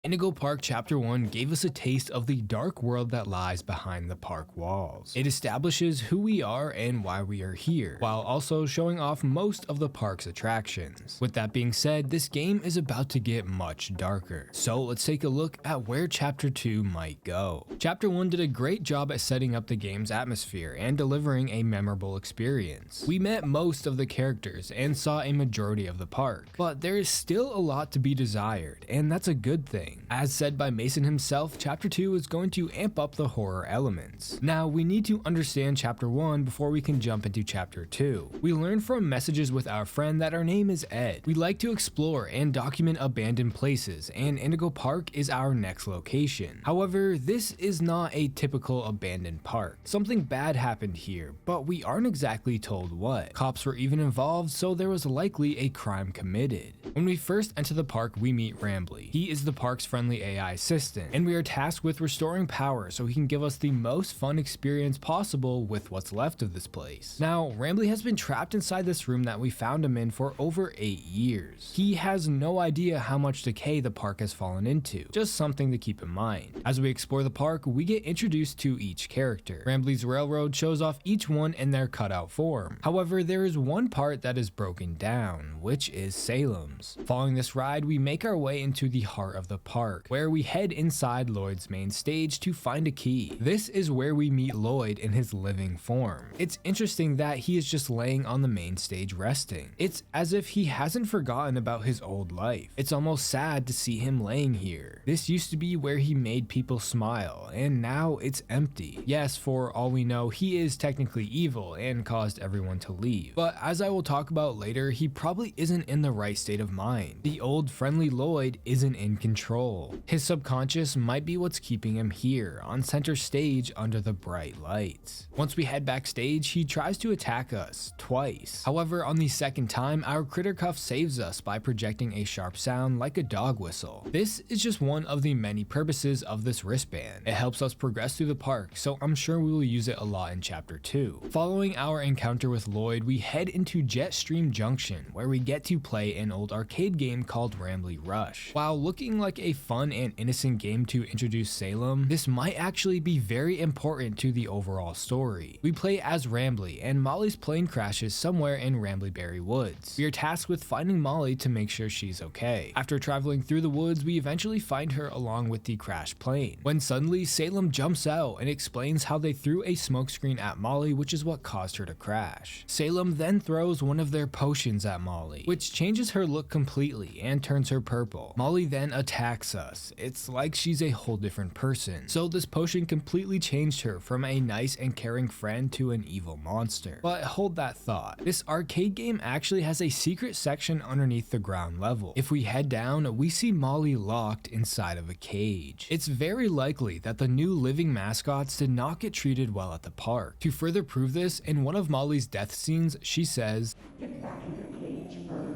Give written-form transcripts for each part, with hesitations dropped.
Indigo Park Chapter 1 gave us a taste of the dark world that lies behind the park walls. It establishes who we are and why we are here, while also showing off most of the park's attractions. With that being said, this game is about to get much darker, so let's take a look at where Chapter 2 might go. Chapter 1 did a great job at setting up the game's atmosphere and delivering a memorable experience. We met most of the characters and saw a majority of the park, but there is still a lot to be desired, and that's a good thing. As said by Mason himself, Chapter 2 is going to amp up the horror elements. Now, we need to understand Chapter 1 before we can jump into Chapter 2. We learn from messages with our friend that our name is Ed. We like to explore and document abandoned places, and Indigo Park is our next location. However, this is not a typical abandoned park. Something bad happened here, but we aren't exactly told what. Cops were even involved, so there was likely a crime committed. When we first enter the park, we meet Rambly. He is the park's friendly AI assistant, and we are tasked with restoring power so he can give us the most fun experience possible with what's left of this place. Now, Rambly has been trapped inside this room that we found him in for over 8 years. He has no idea how much decay the park has fallen into, just something to keep in mind. As we explore the park, we get introduced to each character. Rambly's railroad shows off each one in their cutout form. However, there is one part that is broken down, which is Salem's. Following this ride, we make our way into the heart of the park, where we head inside Lloyd's main stage to find a key. This is where we meet Lloyd in his living form. It's interesting that he is just laying on the main stage resting. It's as if he hasn't forgotten about his old life. It's almost sad to see him laying here. This used to be where he made people smile, and now it's empty. Yes, for all we know, he is technically evil and caused everyone to leave. But as I will talk about later, he probably isn't in the right state of mind. The old friendly Lloyd isn't in control. His subconscious might be what's keeping him here, on center stage under the bright lights. Once we head backstage, he tries to attack us, twice. However, on the second time, our critter cuff saves us by projecting a sharp sound like a dog whistle. This is just one of the many purposes of this wristband. It helps us progress through the park, so I'm sure we will use it a lot in Chapter 2. Following our encounter with Lloyd, we head into Jetstream Junction, where we get to play an old arcade game called Rambly Rush. While looking like a fun and innocent game to introduce Salem, this might actually be very important to the overall story. We play as Rambly, and Molly's plane crashes somewhere in Ramblyberry Woods. We are tasked with finding Molly to make sure she's okay. After traveling through the woods, we eventually find her along with the crashed plane, when suddenly Salem jumps out and explains how they threw a smokescreen at Molly, which is what caused her to crash. Salem then throws one of their potions at Molly, which changes her look completely and turns her purple. Molly then attacks us. It's like she's a whole different person. So this potion completely changed her from a nice and caring friend to an evil monster. But hold that thought. This arcade game actually has a secret section underneath the ground level. If we head down, we see Molly locked inside of a cage. It's very likely that the new living mascots did not get treated well at the park. To further prove this, in one of Molly's death scenes, she says, "Get back in your cage, bird."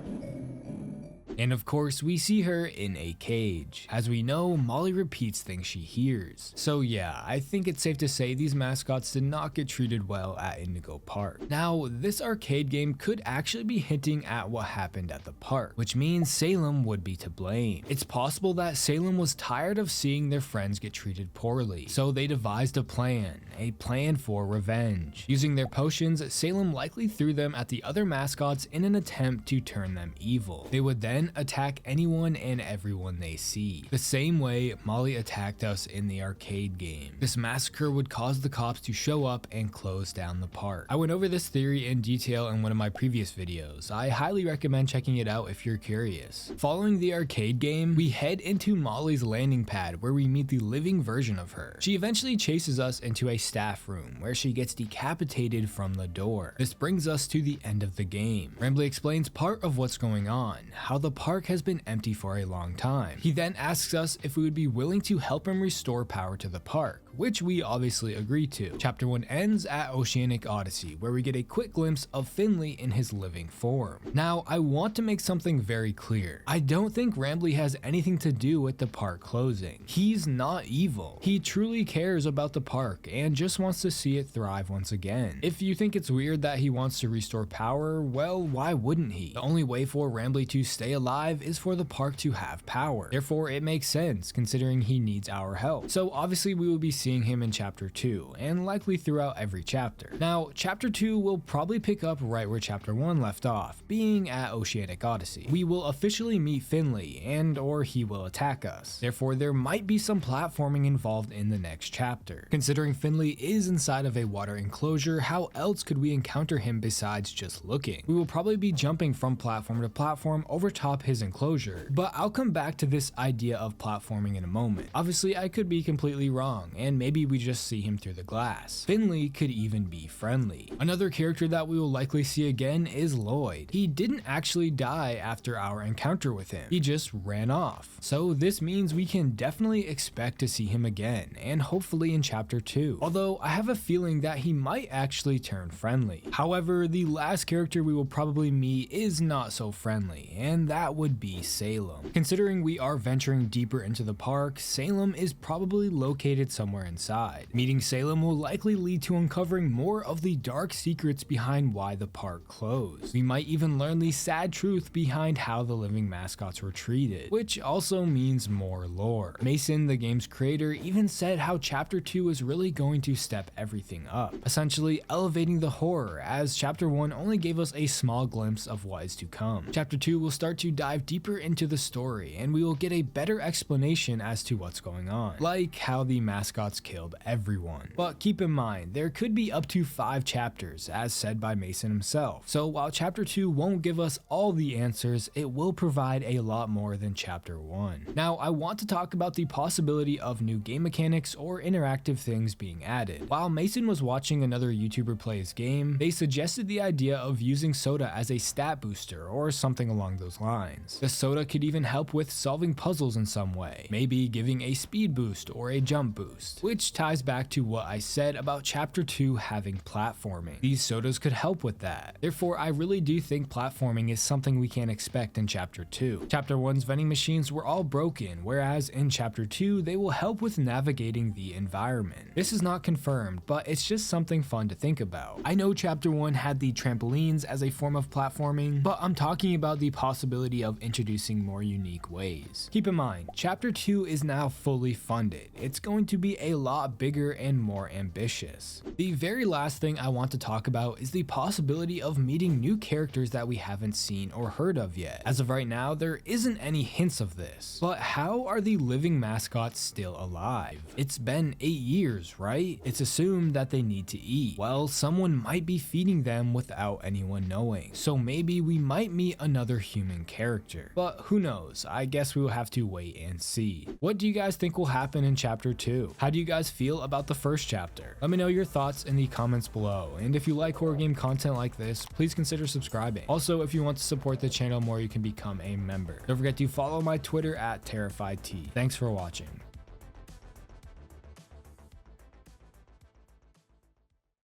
And of course, we see her in a cage. As we know, Molly repeats things she hears. So yeah, I think it's safe to say these mascots did not get treated well at Indigo Park. Now, this arcade game could actually be hinting at what happened at the park, which means Salem would be to blame. It's possible that Salem was tired of seeing their friends get treated poorly, so they devised a plan for revenge. Using their potions, Salem likely threw them at the other mascots in an attempt to turn them evil. They would then attack anyone and everyone they see, the same way Molly attacked us in the arcade game. This massacre would cause the cops to show up and close down the park. I went over this theory in detail in one of my previous videos. I highly recommend checking it out if you're curious. Following the arcade game, we head into Molly's landing pad where we meet the living version of her. She eventually chases us into a staff room where she gets decapitated from the door. This brings us to the end of the game. Rambly explains part of what's going on, how the park has been empty for a long time. He then asks us if we would be willing to help him restore power to the park, which we obviously agree to. Chapter 1 ends at Oceanic Odyssey, where we get a quick glimpse of Finley in his living form. Now, I want to make something very clear. I don't think Rambly has anything to do with the park closing. He's not evil. He truly cares about the park and just wants to see it thrive once again. If you think it's weird that he wants to restore power, well, why wouldn't he? The only way for Rambly to stay alive alive is for the park to have power. Therefore, it makes sense considering he needs our help. So obviously we will be seeing him in chapter 2 and likely throughout every chapter. Now, chapter 2 will probably pick up right where chapter 1 left off, being at Oceanic Odyssey. We will officially meet Finley and or he will attack us. Therefore, there might be some platforming involved in the next chapter. Considering Finley is inside of a water enclosure, how else could we encounter him besides just looking? We will probably be jumping from platform to platform over top his enclosure, but I'll come back to this idea of platforming in a moment. Obviously, I could be completely wrong, and maybe we just see him through the glass. Finley could even be friendly. Another character that we will likely see again is Lloyd. He didn't actually die after our encounter with him. He just ran off. So this means we can definitely expect to see him again, and hopefully in chapter 2. Although I have a feeling that he might actually turn friendly. However, the last character we will probably meet is not so friendly, and that would be Salem. Considering we are venturing deeper into the park, Salem is probably located somewhere inside. Meeting Salem will likely lead to uncovering more of the dark secrets behind why the park closed. We might even learn the sad truth behind how the living mascots were treated, which also means more lore. Mason, the game's creator, even said how chapter 2 is really going to step everything up, essentially elevating the horror, as chapter 1 only gave us a small glimpse of what is to come. Chapter 2 will start to dive deeper into the story, and we will get a better explanation as to what's going on, like how the mascots killed everyone. But keep in mind, there could be up to 5 chapters, as said by Mason himself. So while chapter 2 won't give us all the answers, it will provide a lot more than chapter 1. Now, I want to talk about the possibility of new game mechanics or interactive things being added. While Mason was watching another YouTuber play his game, they suggested the idea of using soda as a stat booster or something along those lines. The soda could even help with solving puzzles in some way, maybe giving a speed boost or a jump boost, which ties back to what I said about chapter 2 having platforming. These sodas could help with that. Therefore, I really do think platforming is something we can expect in chapter 2. Chapter 1's vending machines were all broken, whereas in chapter 2 they will help with navigating the environment. This is not confirmed, but it's just something fun to think about. I know chapter 1 had the trampolines as a form of platforming, but I'm talking about the possibility of introducing more unique ways. Keep in mind, chapter 2 is now fully funded. It's going to be a lot bigger and more ambitious. The very last thing I want to talk about is the possibility of meeting new characters that we haven't seen or heard of yet. As of right now, there isn't any hints of this. But how are the living mascots still alive? It's been 8 years, right? It's assumed that they need to eat. Well, someone might be feeding them without anyone knowing. So maybe we might meet another human character. But who knows? I guess we will have to wait and see. What do you guys think will happen in chapter 2? How do you guys feel about the first chapter? Let me know your thoughts in the comments below. And if you like horror game content like this, please consider subscribing. Also, if you want to support the channel more, you can become a member. Don't forget to follow my Twitter at TerrifiedT. Thanks for watching.